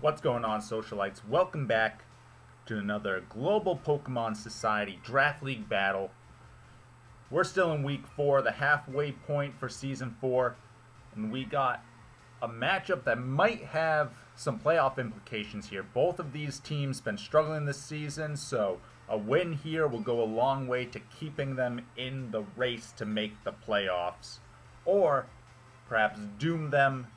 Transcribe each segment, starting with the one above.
What's going on, Socialites? Welcome back to another Global Pokemon Society Draft League battle. We're still in Week 4, the halfway point for Season 4, and we got a matchup that might have some playoff implications here. Both of these teams been struggling this season, so a win here will go a long way to keeping them in the race to make the playoffs, or perhaps doom them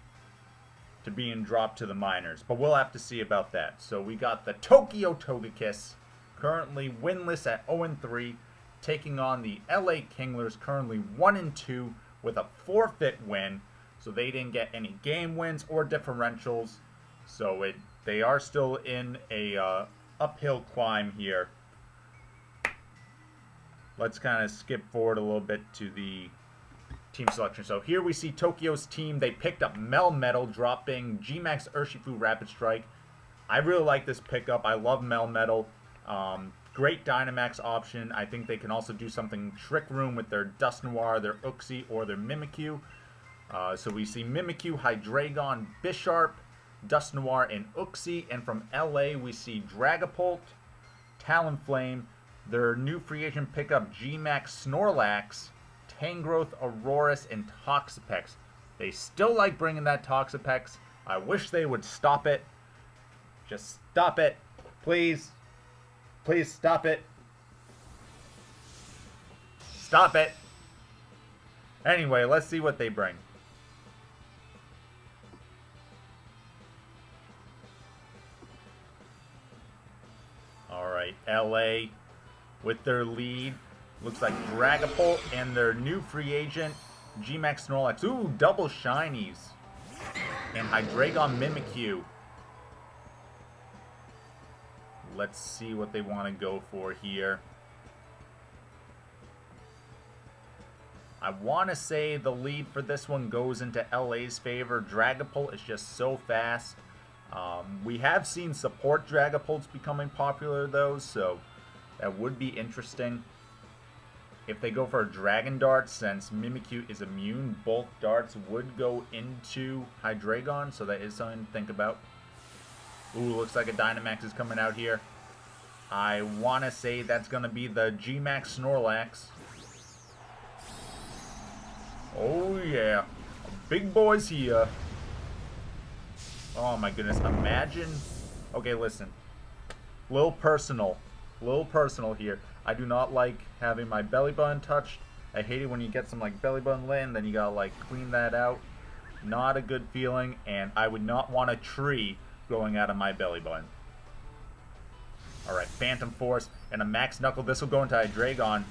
to being dropped to the minors. But we'll have to see about that. So we got the Tokyo Togekiss, currently winless at 0-3, taking on the LA Kinglers, currently 1-2 with a forfeit win. So they didn't get any game wins or differentials. So they are still in a uphill climb here. Let's kind of skip forward a little bit to the team selection. So here we see Tokyo's team. They picked up Melmetal, dropping GMAX Urshifu Rapid Strike. I really like this pickup. I love Melmetal. Great Dynamax option. I think they can also do something Trick Room with their Dusknoir, their Uxie, or their Mimikyu. So we see Mimikyu, Hydreigon, Bisharp, Dusknoir, and Uxie. And from LA, we see Dragapult, Talonflame, their new free agent pickup GMAX Snorlax, Tangrowth, Aurorus, and Toxapex. They still like bringing that Toxapex. I wish they would stop it. Just stop it. Please. Please stop it. Stop it. Anyway, let's see what they bring. Alright, LA with their lead. Looks like Dragapult and their new free agent, GMAX Snorlax. Ooh, double shinies. And Hydreigon Mimikyu. Let's see what they want to go for here. I want to say the lead for this one goes into LA's favor. Dragapult is just so fast. We have seen support Dragapults becoming popular though, so that would be interesting. If they go for a Dragon Dart, since Mimikyu is immune, both darts would go into Hydreigon, so that is something to think about. Ooh, looks like a Dynamax is coming out here. I want to say that's going to be the GMAX Snorlax. Oh yeah, big boys here. Oh my goodness, imagine. Okay, listen. Little personal here. I do not like having my belly button touched. I hate it when you get some like belly button land, then you gotta like clean that out. Not a good feeling, and I would not want a tree growing out of my belly button. Alright, Phantom Force and a Max Knuckle. This will go into Hydreigon.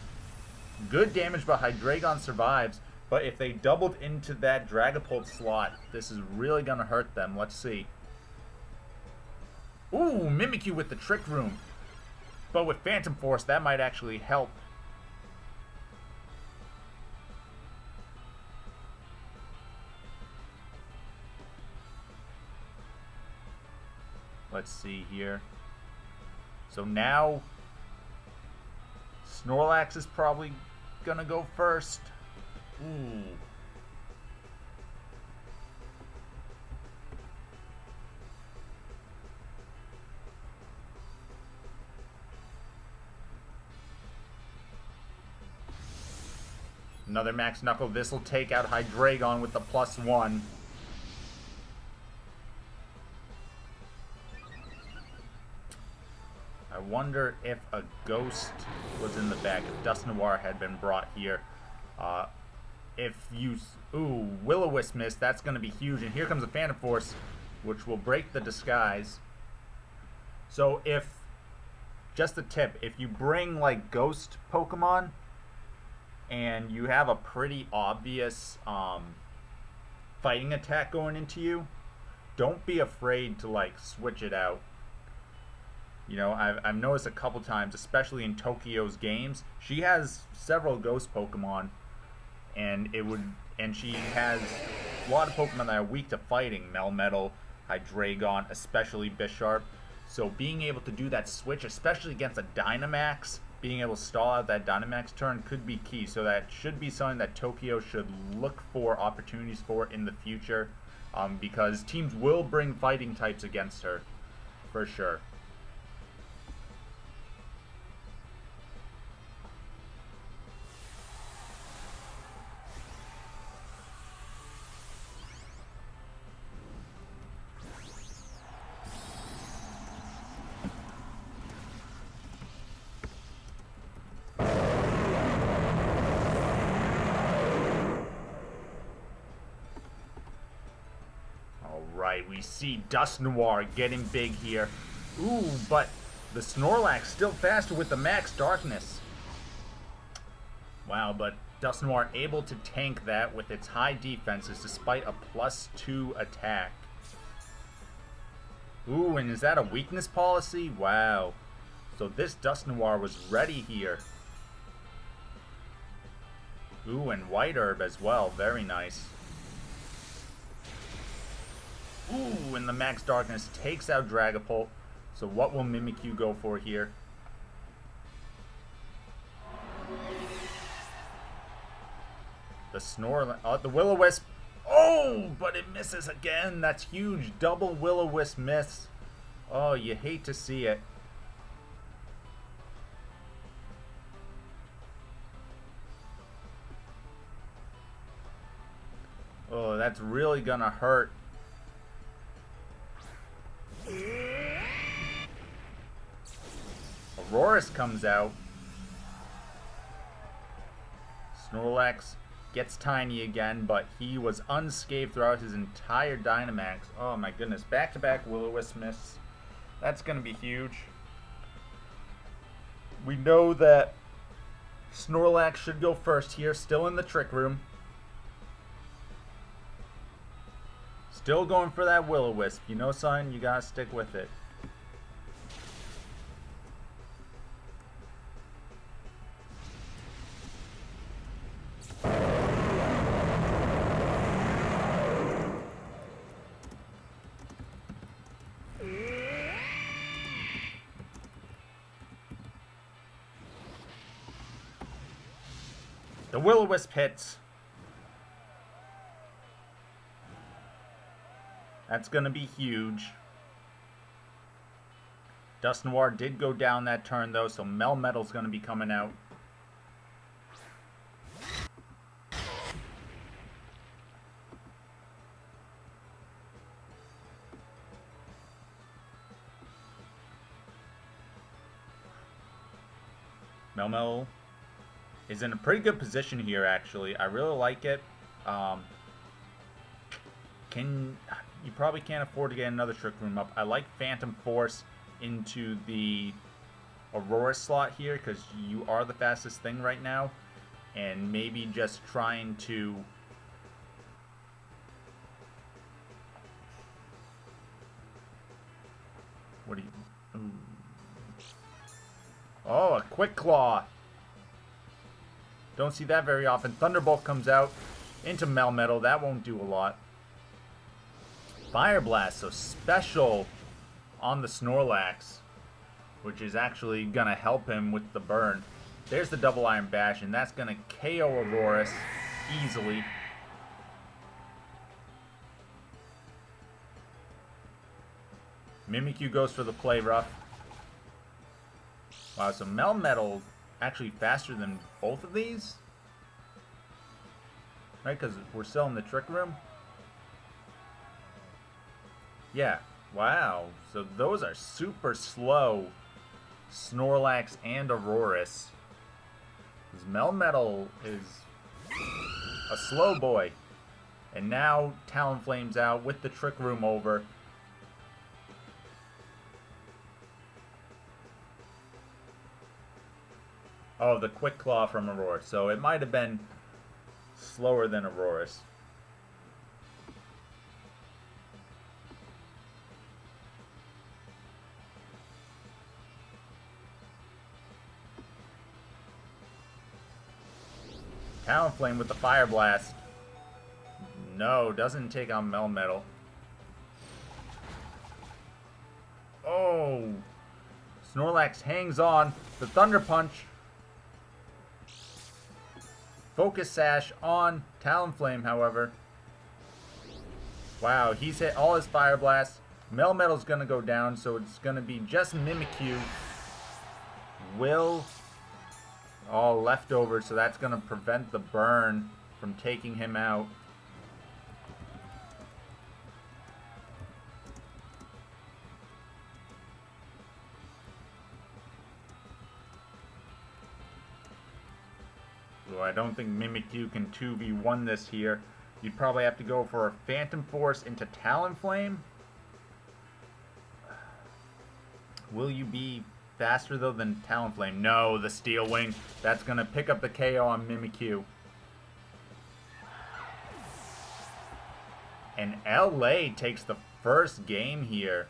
Good damage, but Hydreigon survives. But if they doubled into that Dragapult slot, this is really gonna hurt them. Let's see. Ooh, Mimikyu with the Trick Room. But with Phantom Force, that might actually help. Let's see here. So now, Snorlax is probably gonna go first. Ooh. Another Max Knuckle. This will take out Hydreigon with the +1. I wonder if a Ghost was in the back, if Dusknoir had been brought here. Ooh, Will-O-Wisp missed. That's going to be huge. And here comes a Phantom Force, which will break the disguise. So just a tip, if you bring like Ghost Pokemon, and you have a pretty obvious fighting attack going into you, don't be afraid to like switch it out. You know, I've noticed a couple times, especially in Tokyo's games, she has several Ghost Pokemon, and she has a lot of Pokemon that are weak to fighting. Melmetal, Hydreigon, especially Bisharp. So being able to do that switch, especially against a Dynamax, being able to stall out that Dynamax turn could be key. So that should be something that Tokyo should look for opportunities for in the future. because teams will bring fighting types against her, for sure. We see Dusknoir getting big here. Ooh, but the Snorlax still faster with the max darkness. Wow, but Dusknoir able to tank that with its high defenses despite a +2 attack. Ooh, and is that a weakness policy? Wow. So this Dusknoir was ready here. Ooh, and White Herb as well. Very nice. Ooh, and the Max Darkness takes out Dragapult. So what will Mimikyu go for here? The Snorlax, the Will-O-Wisp. Oh, but it misses again. That's huge. Double Will-O-Wisp miss. Oh, you hate to see it. Oh, that's really gonna hurt. Aurorus comes out. Snorlax gets tiny again, but he was unscathed throughout his entire Dynamax. Oh my goodness, back-to-back Will-O-Wisp miss. That's going to be huge. We know that Snorlax should go first here, still in the Trick Room. Still going for that Will-O-Wisp. You know, son, you gotta stick with it. The Will-O-Wisp hits. That's going to be huge. Dusknoir did go down that turn, though, so Melmetal's going to be coming out. Melmetal is in a pretty good position here, actually. I really like it. You probably can't afford to get another Trick Room up. I like Phantom Force into the Aurorus slot here because you are the fastest thing right now. And maybe just trying to... What do you... Ooh. Oh, a Quick Claw. Don't see that very often. Thunderbolt comes out into Melmetal. That won't do a lot. Fire Blast, so special on the Snorlax, which is actually going to help him with the burn. There's the Double Iron Bash, and that's going to KO Aurorus easily. Mimikyu goes for the Play Rough. Wow, so Melmetal actually faster than both of these? Right, because we're still in the Trick Room? Yeah, wow. So those are super slow, Snorlax and Aurorus. Because Melmetal is a slow boy. And now Talonflame's out with the Trick Room over. Oh, the Quick Claw from Aurorus. So it might have been slower than Aurorus. Talonflame with the Fire Blast. No, doesn't take on Melmetal. Oh! Snorlax hangs on. The Thunder Punch. Focus Sash on Talonflame, however. Wow, he's hit all his Fire Blasts. Melmetal's going to go down, so it's going to be just Mimikyu. Will all leftover, so that's going to prevent the burn from taking him out. So I don't think Mimikyu can 2v1 this here. You'd probably have to go for a Phantom Force into Talonflame. Will you be faster though than Talonflame? No, the Steel Wing. That's going to pick up the KO on Mimikyu. And LA takes the first game here.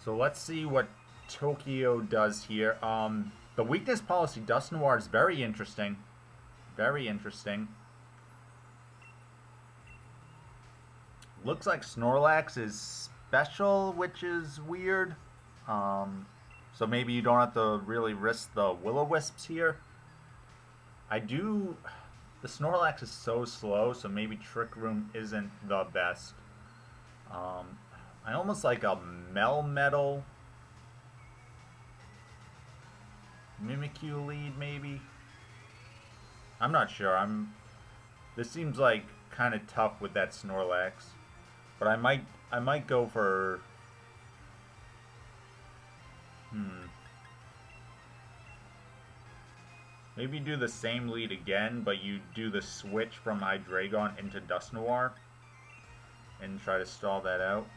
So let's see what Tokyo does here. The weakness policy Dusknoir is very interesting. Very interesting. Looks like Snorlax is special, which is weird. So maybe you don't have to really risk the Will-O-Wisps here. The Snorlax is so slow, so maybe Trick Room isn't the best. I almost like a Melmetal Mimikyu lead, maybe. I'm not sure. This seems like kind of tough with that Snorlax, but I might go for. Maybe do the same lead again, but you do the switch from Hydreigon into Dusknoir and try to stall that out.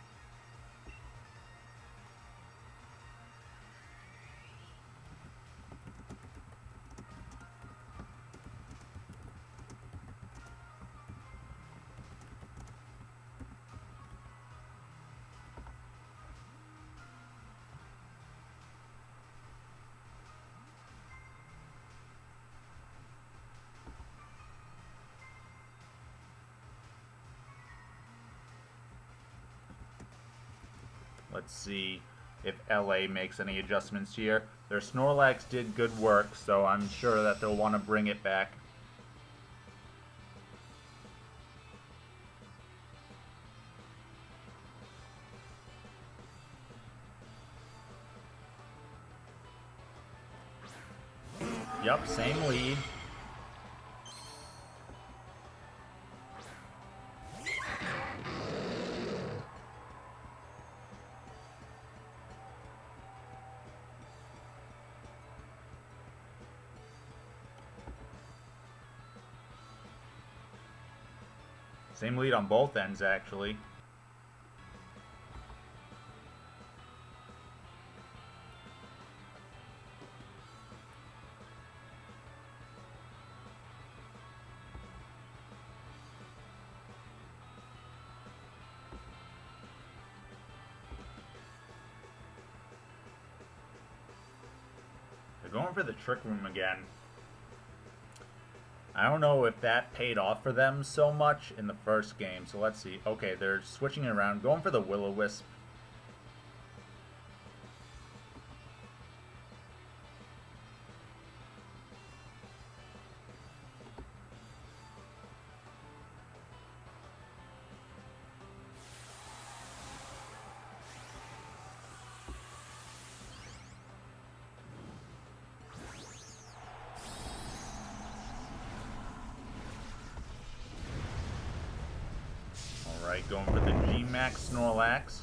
Let's see if LA makes any adjustments here. Their Snorlax did good work, so I'm sure that they'll want to bring it back. Yup, same lead. Same lead on both ends, actually. They're going for the Trick Room again. I don't know if that paid off for them so much in the first game. So let's see. Okay, they're switching it around. Going for the Will-O-Wisp. Alright, going for the GMAX Snorlax.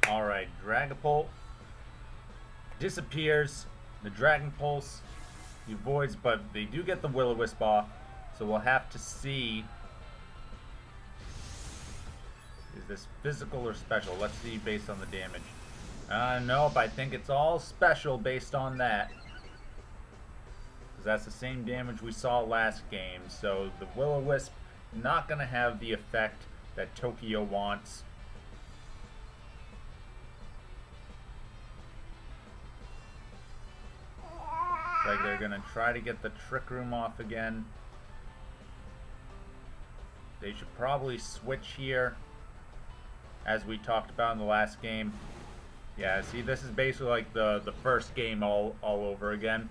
Alright, Dragapult disappears. The Dragon Pulse avoids, but they do get the Will-O-Wisp off. So we'll have to see. Is this physical or special? Let's see based on the damage. Nope, I think it's all special based on that. Because that's the same damage we saw last game. So the Will-O-Wisp not going to have the effect that Tokyo wants. like they're gonna try to get the Trick Room off again. They should probably switch here, as we talked about in the last game. Yeah, see, this is basically like the first game all over again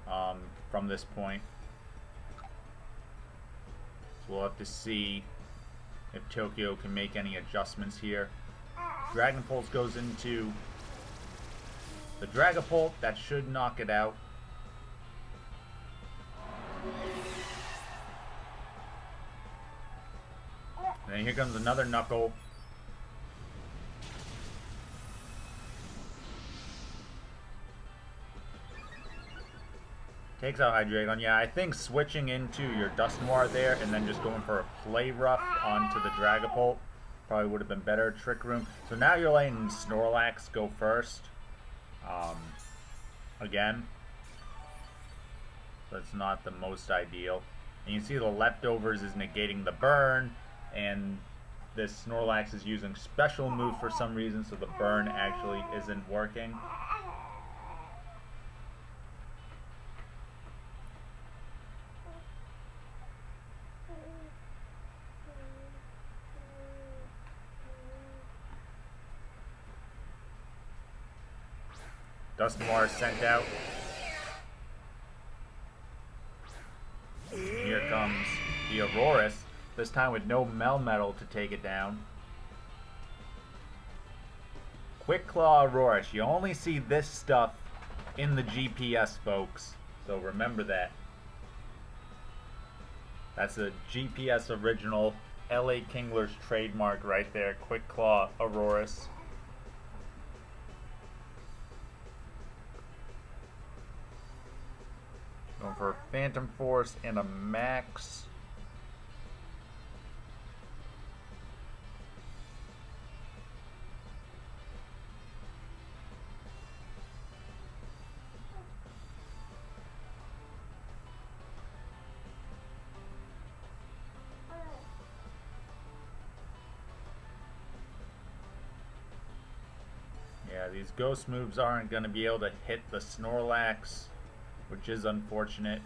from this point. So we'll have to see if Tokyo can make any adjustments here. Dragapult goes into the Dragapult. That should knock it out. And then here comes another Knuckle. Takes out Hydreigon. Yeah, I think switching into your Dusknoir there and then just going for a Play Rough onto the Dragapult probably would have been better. Trick Room. So now you're letting Snorlax go first. Again. That's not the most ideal. And you see the leftovers is negating the burn, and this Snorlax is using special move for some reason, so the burn actually isn't working. Dusknoir sent out. Here comes the Aurorus, this time with no Melmetal to take it down. Quick Claw Aurorus. You only see this stuff in the GPS, folks. So remember that. That's a GPS original LA Kinglers trademark right there. Quick Claw Aurorus. Going for a Phantom Force and a Max. Yeah, these ghost moves aren't going to be able to hit the Snorlax, which is unfortunate.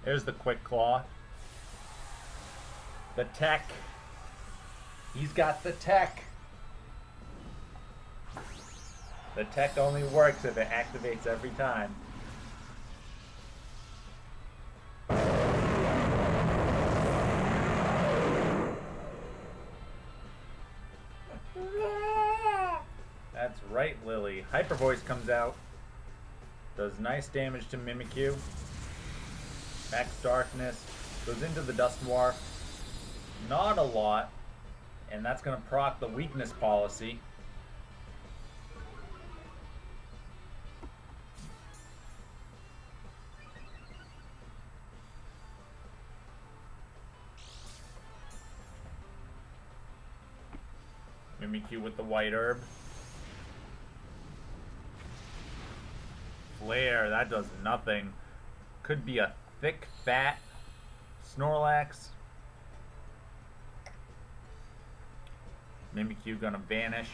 There's the Quick Claw. The tech. He's got the tech. The tech only works if it activates every time. That's right, Lily. Hyper Voice comes out. Does nice damage to Mimikyu. Max Darkness. Goes into the Dusknoir. Not a lot. And that's going to proc the weakness policy. Mimikyu with the White Herb. Flare, that does nothing. Could be a thick, fat Snorlax. Mimikyu gonna vanish.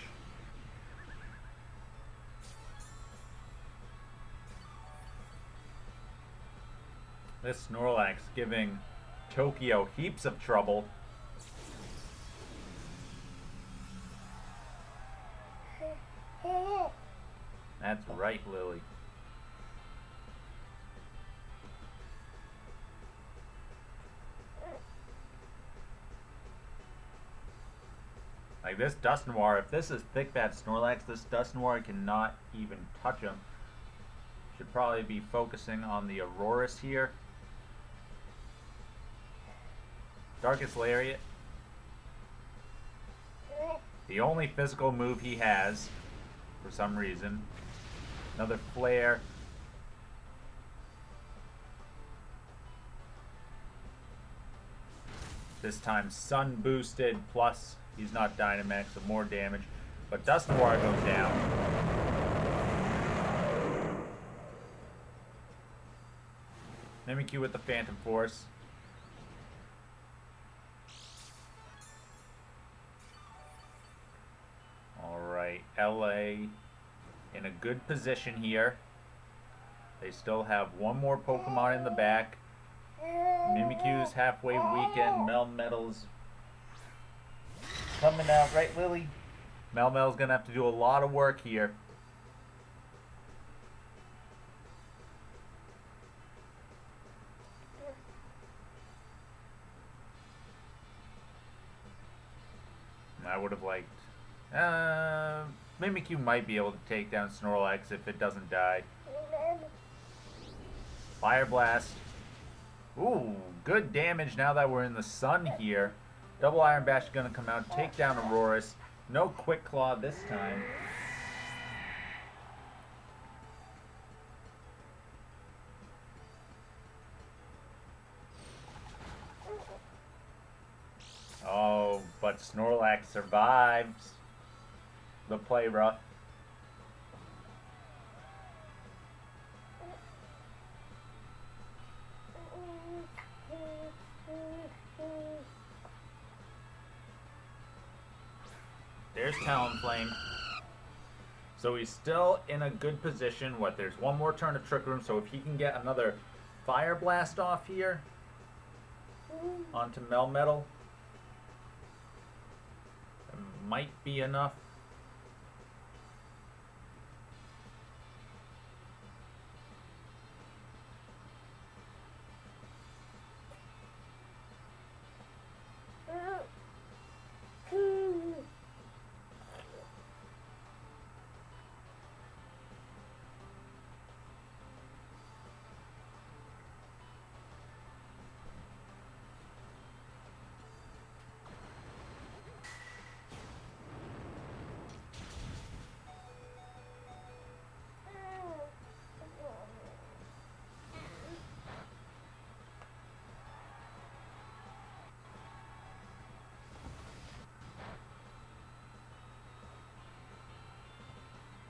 This Snorlax giving Tokyo heaps of trouble. That's right, Lily. Like this Dusknoir, if this is thick bad Snorlax, this Dusknoir cannot even touch him. Should probably be focusing on the Aurorus here. Darkest Lariat. The only physical move he has, for some reason. Another Flare. This time Sun boosted, plus he's not Dynamax, so more damage. But Dusknoir goes down. Mimikyu with the Phantom Force. Alright. LA in a good position here. They still have one more Pokemon in the back. Mimikyu's halfway weakened. Melmetal's coming out, right, Lily? Melmetal's going to have to do a lot of work here. I would have liked... Mimikyu might be able to take down Snorlax if it doesn't die. Fire Blast. Ooh, good damage now that we're in the sun here. Double Iron Bash is going to come out, take down Aurorus. No Quick Claw this time. Oh, but Snorlax survives the play rough. There's Talonflame. So he's still in a good position. What, there's one more turn of Trick Room, so if he can get another Fire Blast off here onto Melmetal, it might be enough.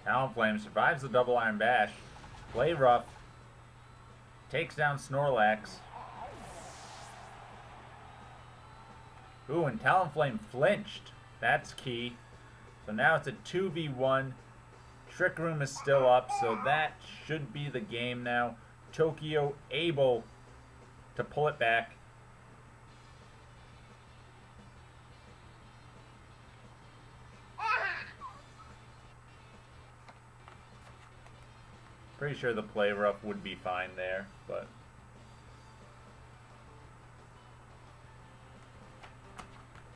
Talonflame survives the double Iron Bash. Play rough. Takes down Snorlax. Ooh, and Talonflame flinched. That's key. So now it's a 2v1. Trick Room is still up, so that should be the game now. Tokyo able to pull it back. Pretty sure the play rough would be fine there, but...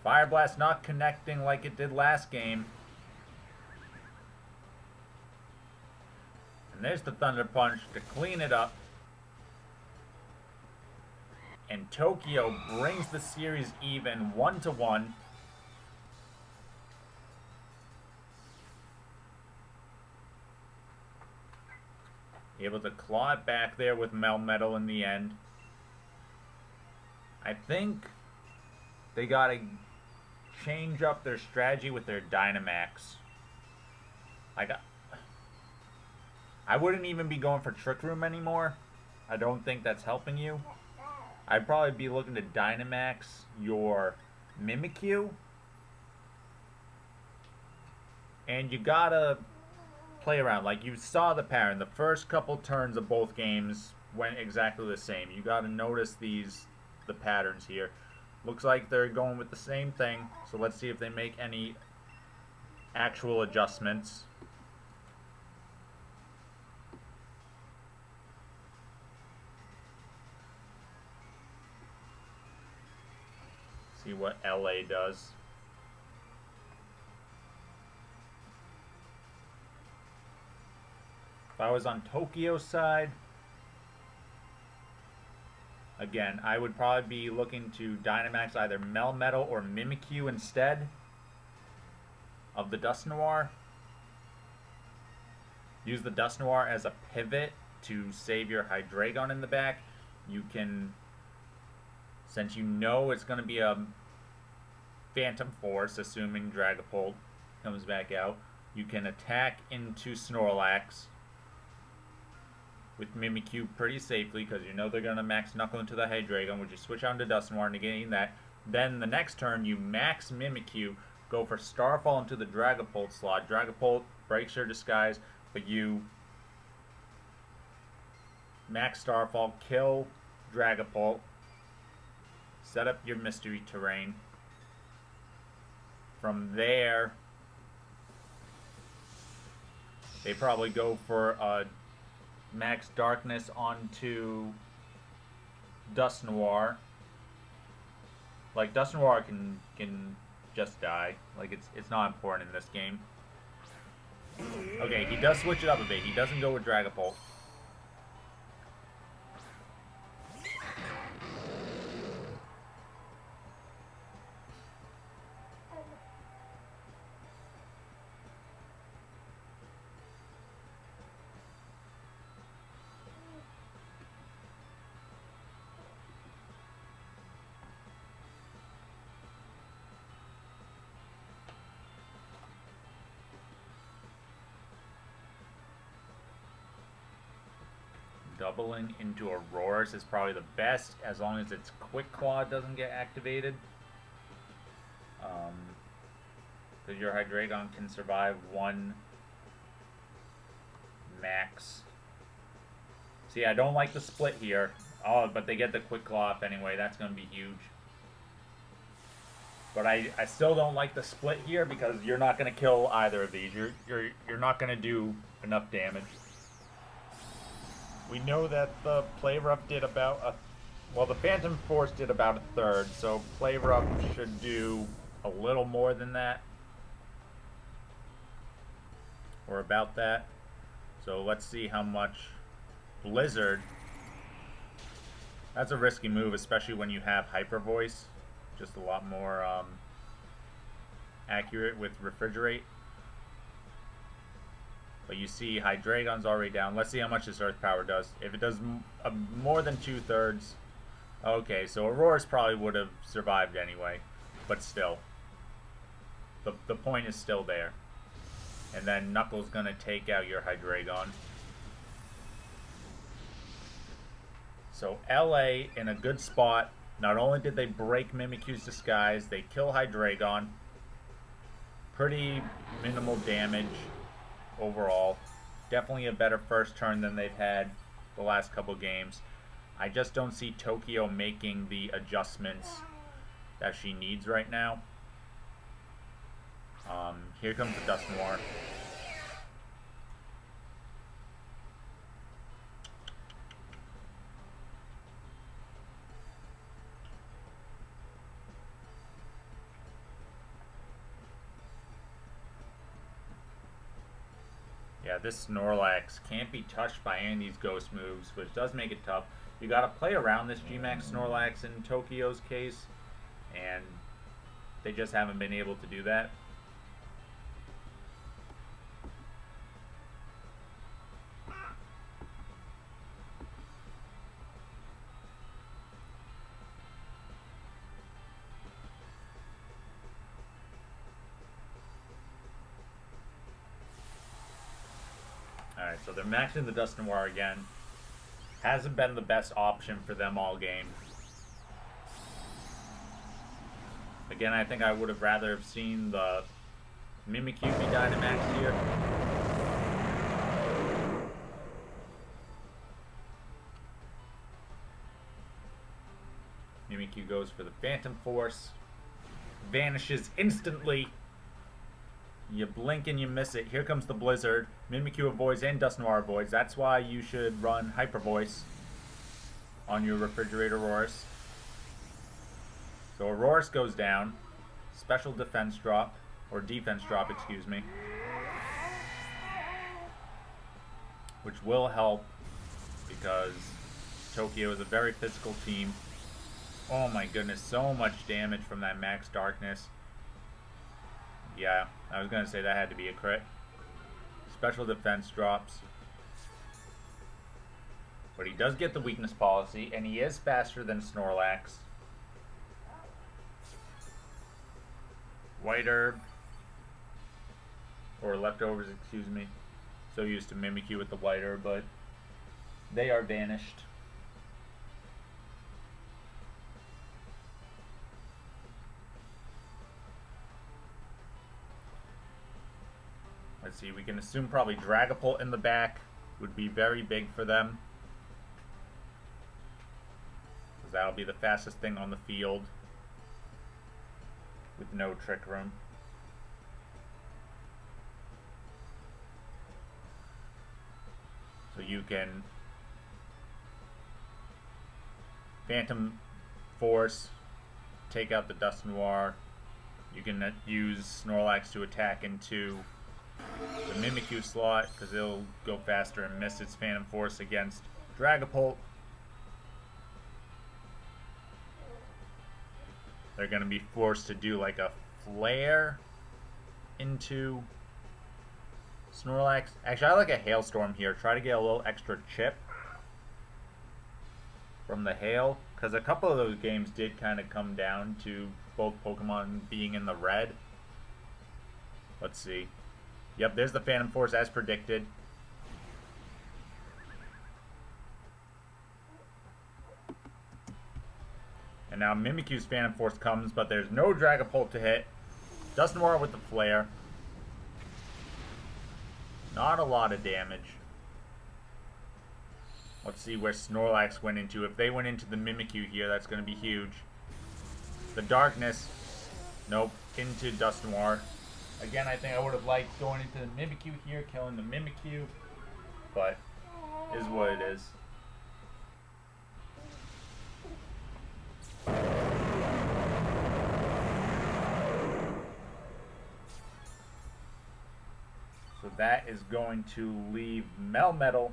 Fire Blast not connecting like it did last game. And there's the Thunder Punch to clean it up. And Tokyo brings the series even 1-1. Able to claw it back there with Melmetal in the end. I think they gotta change up their strategy with their Dynamax. I wouldn't even be going for Trick Room anymore. I don't think that's helping you. I'd probably be looking to Dynamax your Mimikyu. And you gotta play around. Like, you saw the pattern. The first couple turns of both games went exactly the same. You gotta notice the patterns here. Looks like they're going with the same thing. So let's see if they make any actual adjustments. See what LA does. If I was on Tokyo's side, again, I would probably be looking to Dynamax either Melmetal or Mimikyu instead of the Dusknoir. Use the Dusknoir as a pivot to save your Hydreigon in the back. You can, since you know it's going to be a Phantom Force, assuming Dragapult comes back out, you can attack into Snorlax with Mimikyu pretty safely, because you know they're going to max Knuckle into the Hydreigon, which you switch on to Dusknoir, negating that. Then the next turn, you max Mimikyu, go for Starfall into the Dragapult slot. Dragapult breaks your disguise, but you max Starfall, kill Dragapult, set up your mystery terrain. From there, they probably go for a max Darkness onto Dusknoir. Like, Dusknoir can just die. Like, it's not important in this game. Okay, he does switch it up a bit. He doesn't go with Dragapult. Doubling into Aurorus is probably the best, as long as its Quick Claw doesn't get activated. Because your Hydreigon can survive one max. See, I don't like the split here. Oh, but they get the Quick Claw up anyway. That's going to be huge. But I still don't like the split here because you're not going to kill either of these. You're not going to do enough damage. We know that the Play Rough did about well, the Phantom Force did about a third, so Play Rough should do a little more than that. Or about that. So let's see how much Blizzard. That's a risky move, especially when you have Hyper Voice. Just a lot more accurate with Refrigerate. But you see Hydreigon's already down. Let's see how much this Earth Power does. If it does more than 2/3... Okay, so Aurorus probably would have survived anyway. But still. The point is still there. And then Knuckles gonna take out your Hydreigon. So LA in a good spot. Not only did they break Mimikyu's disguise, they kill Hydreigon. Pretty minimal damage overall. Definitely a better first turn than they've had the last couple games. I just don't see Tokyo making the adjustments that she needs right now. Here comes the Dusknoir. Yeah, this Snorlax can't be touched by any of these ghost moves, which does make it tough. You gotta play around this GMAX Snorlax in Tokyo's case, and they just haven't been able to do that. Alright, so they're maxing the Dusknoir again. Hasn't been the best option for them all game. Again, I think I would have rather have seen the Mimikyu be Dynamaxed here. Mimikyu goes for the Phantom Force. Vanishes instantly. You blink and you miss it. Here comes the Blizzard. Mimikyu avoids and Dusknoir avoids. That's why you should run Hyper Voice on your Refrigerator Aurorus. So Aurorus goes down. Special defense drop. Or defense drop, excuse me. Which will help because Tokyo is a very physical team. Oh my goodness, so much damage from that Max Darkness. Yeah, I was gonna say that had to be a crit. Special defense drops. But he does get the weakness policy, and he is faster than Snorlax. White Herb. Or leftovers, excuse me. So used to Mimikyu with the White Herb, but they are vanished. Let's see, we can assume probably Dragapult in the back would be very big for them. Because that'll be the fastest thing on the field with no Trick Room. So you can Phantom Force, take out the Dusknoir. You can use Snorlax to attack into the Mimikyu slot because it'll go faster and miss its Phantom Force against Dragapult. They're going to be forced to do like a flare into Snorlax. Actually, I like a Hailstorm here. Try to get a little extra chip from the hail, because a couple of those games did kind of come down to both Pokemon being in the red. Let's see. Yep, there's the Phantom Force as predicted. And now Mimikyu's Phantom Force comes, but there's no Dragapult to hit. Dusknoir with the Flare. Not a lot of damage. Let's see where Snorlax went into. If they went into the Mimikyu here, that's going to be huge. The Darkness. Nope. Into Dusknoir. Again, I think I would have liked going into the Mimikyu here, killing the Mimikyu. But, is what it is. So that is going to leave Melmetal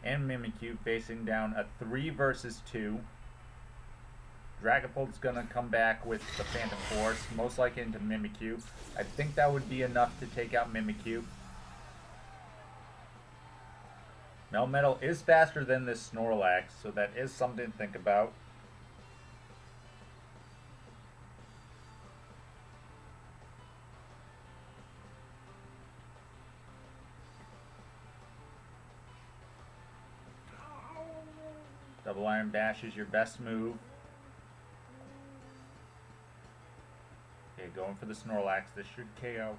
and Mimikyu facing down a 3 versus 2. Dragapult's going to come back with the Phantom Force, most likely into Mimikyu. I think that would be enough to take out Mimikyu. Melmetal is faster than this Snorlax, so that is something to think about. Double Iron Bash is your best move. Okay, going for the Snorlax. This should KO.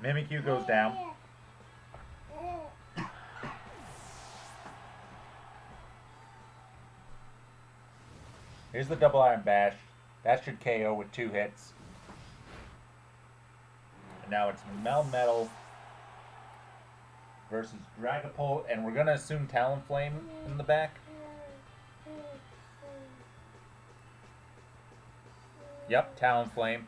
Mimikyu goes down. Here's the Double Iron Bash. That should KO with 2 hits. And now it's Melmetal versus Dragapult, and we're going to assume Talonflame in the back. Yep, Talonflame.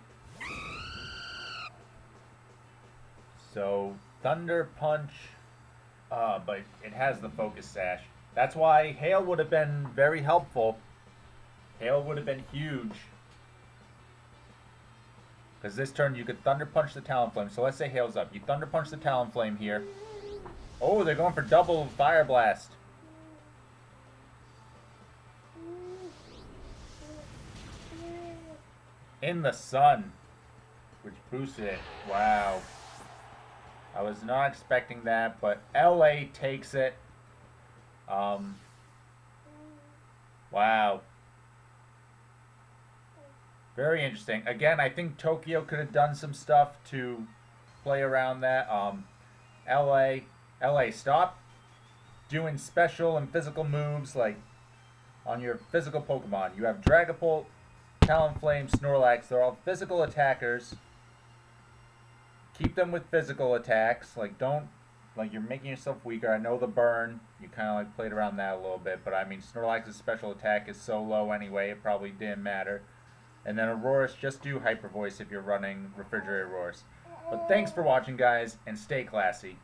So, Thunder Punch, but it has the Focus Sash. That's why Hail would have been very helpful. Hail would have been huge. Because this turn you could Thunder Punch the Talonflame. So let's say Hail's up. You Thunder Punch the Talonflame here. Oh, they're going for double Fire Blast. In the sun, which boosted it. Wow. I was not expecting that, but LA takes it. Wow. Very interesting. Again, I think Tokyo could have done some stuff to play around that. LA, stop doing special and physical moves like on your physical Pokemon. You have Dragapult, Talonflame, Snorlax. They're all physical attackers. Keep them with physical attacks. Like, don't, like, you're making yourself weaker. I know the burn. You kind of like played around that a little bit, but I mean, Snorlax's special attack is so low anyway, it probably didn't matter. And then Aurorus, just do Hyper Voice if you're running Refrigerator Aurorus. But thanks for watching, guys, and stay classy.